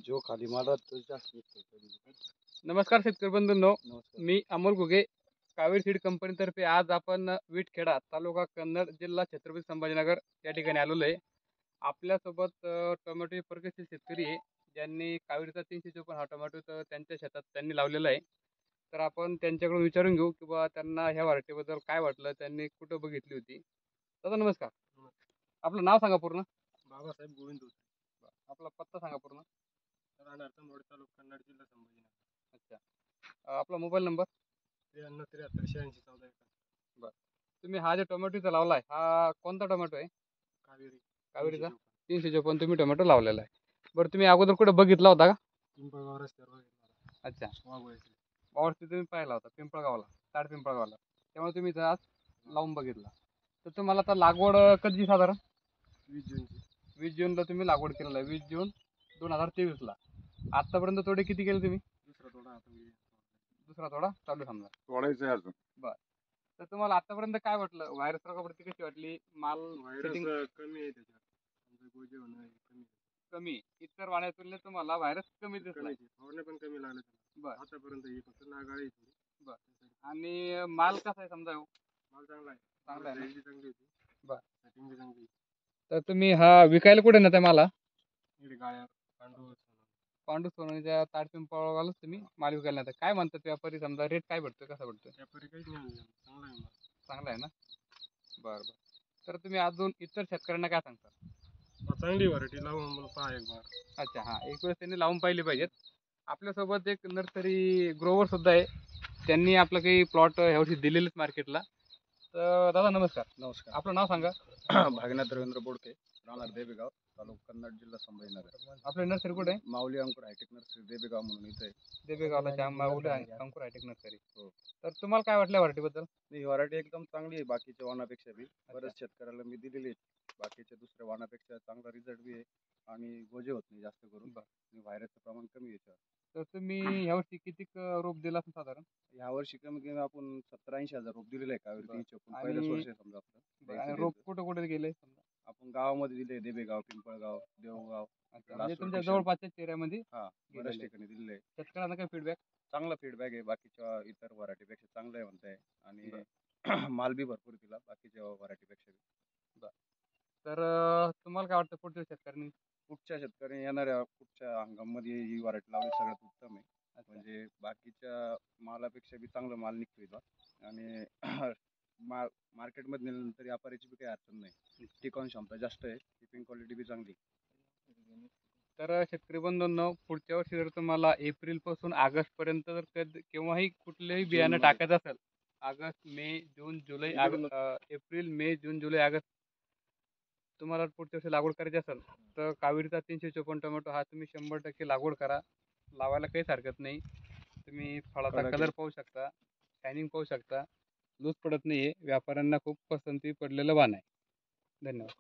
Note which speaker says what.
Speaker 1: जो खाली माल राहतो जास्त
Speaker 2: नमस्कार शेतकरी बंधूंनो,
Speaker 1: नमस्कार.
Speaker 2: मी अमोल घुगे, कावेरी सीड कंपनीतर्फे आज आपण विटखेडा तालुका कन्नड जिल्हा छत्रपती संभाजीनगर या ठिकाणी आलेलो आहे. आपल्यासोबत टोमॅटो प्रगतशील शेतकरी आहे, ज्यांनी कावेरीचा 354 हा टोमॅटो त्यांच्या शेतात त्यांनी लावलेला आहे. तर आपण त्यांच्याकडून विचारून घेऊ की बा त्यांना ह्या व्हरायटीबद्दल काय वाटलं, त्यांनी कुठं बघितली होती. दादा नमस्कार. आपलं नाव सांगा पूर्ण.
Speaker 1: बाबासाहेब गोविंद होते.
Speaker 2: आपला पत्ता सांगा पूर्ण.
Speaker 1: राहणार तंबोडे तालुका कन्नड जिल्हा संभाजीनगर.
Speaker 2: अच्छा. आपला मोबाईल नंबर
Speaker 1: 93 73 86 14.
Speaker 2: बरं. तुम्ही हा जो टोमॅटोचा लावलाय हा कोणता टोमॅटो आहे? कावेरीचा 354 तुम्ही टोमॅटो लावलेला आहे. बरं, तुम्ही अगोदर कुठे बघितला होता का?
Speaker 1: पिंपळगाव रस्त्यावर बघितला.
Speaker 2: अच्छा.
Speaker 1: वाघोळ्याचे.
Speaker 2: पावरती तुम्ही पाहिला होता पिंपळगावला, ताड पिंपळगावला, त्यामुळे तुम्ही इथं आज लावून बघितला. तर तुम्हाला आता लागवड कधी साधारण
Speaker 1: 20 जूनची.
Speaker 2: 20 जूनला तुम्ही लागवड केलेलं आहे. 20 जून 2023ला. आतापर्यंत तोडे किती केले तुम्ही?
Speaker 1: दुसरा तोडा आता
Speaker 2: दुसरा तोडा चालू आहे समजा.
Speaker 1: तोडायचं आहे अजून.
Speaker 2: बरं. तर तुम्हाला आतापर्यंत काय वाटलं? व्हायरस रोगावरती कशी वाटली? माल सेटिंग
Speaker 1: कमी आहे त्याच्यात. गोजे होणं कमी.
Speaker 2: कमी, इतर वाण्याच्या तुलनेत तुम्हाला व्हायरस कमी दिसला.
Speaker 1: फवारणी पण कमी लागले.
Speaker 2: बरं.
Speaker 1: आतापर्यंत ही फक्त नागाळी.
Speaker 2: बरं. आणि माल कसा आहे समजा?
Speaker 1: माल चांगला आहे.
Speaker 2: चांगला आहे ना?
Speaker 1: चांगली होती.
Speaker 2: बरं.
Speaker 1: सेटिंग बी चांगली.
Speaker 2: तर तुम्ही हा विकायला कुठे नेता मला?
Speaker 1: इकडे गाळ्या
Speaker 2: पांडू सोनच्या ताड पिंपळगावलाच तुम्ही माल विकायला नेता. काय म्हणतात व्यापारी, समजा रेट काय भेटतो, कसा भेटतो?
Speaker 1: व्यापारी काहीच नाही. चांगला आहे.
Speaker 2: चांगला आहे ना? बरं बरं. तर तुम्ही अजून इतर शेतकऱ्यांना काय सांगता?
Speaker 1: चांगली व्हरायटी लावून पहा एक बार.
Speaker 2: अच्छा, हां, एक वेळेस त्यांनी लावून पाहिली पाहिजेत. आपल्यासोबत एक नर्सरी ग्रोवर सुद्धा आहे, त्यांनी आपलं काही प्लॉट ह्यावर्षी दिलेलेच मार्केटला. तर दादा नमस्कार.
Speaker 1: नमस्कार.
Speaker 2: आपलं नाव सांगा.
Speaker 1: भागनाथ रवींद्र बोडके, राहणार देबेगाव, तालुका कन्नड, जिल्हा संभाजीनगर.
Speaker 2: आपलं नर्सरी कुठे आहे?
Speaker 1: माऊली अंकुर हायटेक नर्सरी देबेगाव म्हणून इथे आहे.
Speaker 2: देबेगावला माऊली अंकुर हायटेक नर्सरी. हो. तर तुम्हाला काय वाटलं व्हरायटीबद्दल?
Speaker 1: ही व्हरायटी एकदम चांगली आहे. बाकीच्या वाणापेक्षा बी बरेच शेतकऱ्याला मी दिलेली आहे. बाकीच्या दुसऱ्या वाणापेक्षा चांगला रिझल्ट बी आहे आणि गोजे होत नाही जास्त करून. व्हायरसचं प्रमाण कमी आहे.
Speaker 2: तर तुम्ही यावर्षी किती रोप दिला असेल साधारण?
Speaker 1: यावर्षी कमी कमी आपण 70-80 हजार रोप दिलेले आहे कावेरी 354. पहिल्याच वर्ष आहे समजा आपलं.
Speaker 2: आणि रोप कुठे कुठे गेले समजा?
Speaker 1: आपण गावामध्ये दिले, देबेगाव, पिंपळगाव, देवगाव.
Speaker 2: म्हणजे तुमच्या जवळपासच्या एरियामध्ये
Speaker 1: बऱ्याच ठिकाणी दिलेले आहे.
Speaker 2: शेतकऱ्यांना काय फीडबॅक?
Speaker 1: चांगला फीडबॅक आहे. बाकीच्या इतर व्हरायटीपेक्षा चांगलं आहे म्हणताय आणि माल बी भरपूर दिला बाकीच्या व्हरायटीपेक्षा.
Speaker 2: तर तुम्हाला काय वाटतं
Speaker 1: पुढच्या शेतकऱ्यांनी येणाऱ्या पुढच्या हंगामामध्ये ही व्हरायटी लावली सगळ्यात उत्तम आहे. म्हणजे बाकीच्या मालापेक्षा बी चांगला माल निघतो आणि मार्केटमध्ये नेल्यानंतर व्यापाऱ्याची बी काही अडचण नाही. टिकाऊन क्षमता जास्त आहे, टिपिंग क्वालिटी बी चांगली.
Speaker 2: तर शेतकरी बंधूंनो, पुढच्या वर्षी जर तुम्हाला एप्रिल पासून ऑगस्ट पर्यंत जर केव्हाही कुठलेही बियाणं टाकायचं असेल, ऑगस्ट, मे, जून, जुलै, एप्रिल, मे, जून, जुलै, ऑगस्ट तुम्हाला पुढच्या वर्षी लागवड करायची असेल तर कावेरीचा 354 टोमॅटो हा तुम्ही 100% लागवड करा. लावायला काहीच हरकत नाही. तुम्ही फळाचा कलर पाहू शकता, शायनिंग पाहू शकता, लूज पडत नाहीये. व्यापाऱ्यांना खूप पसंती पडलेलं वाण आहे. धन्यवाद.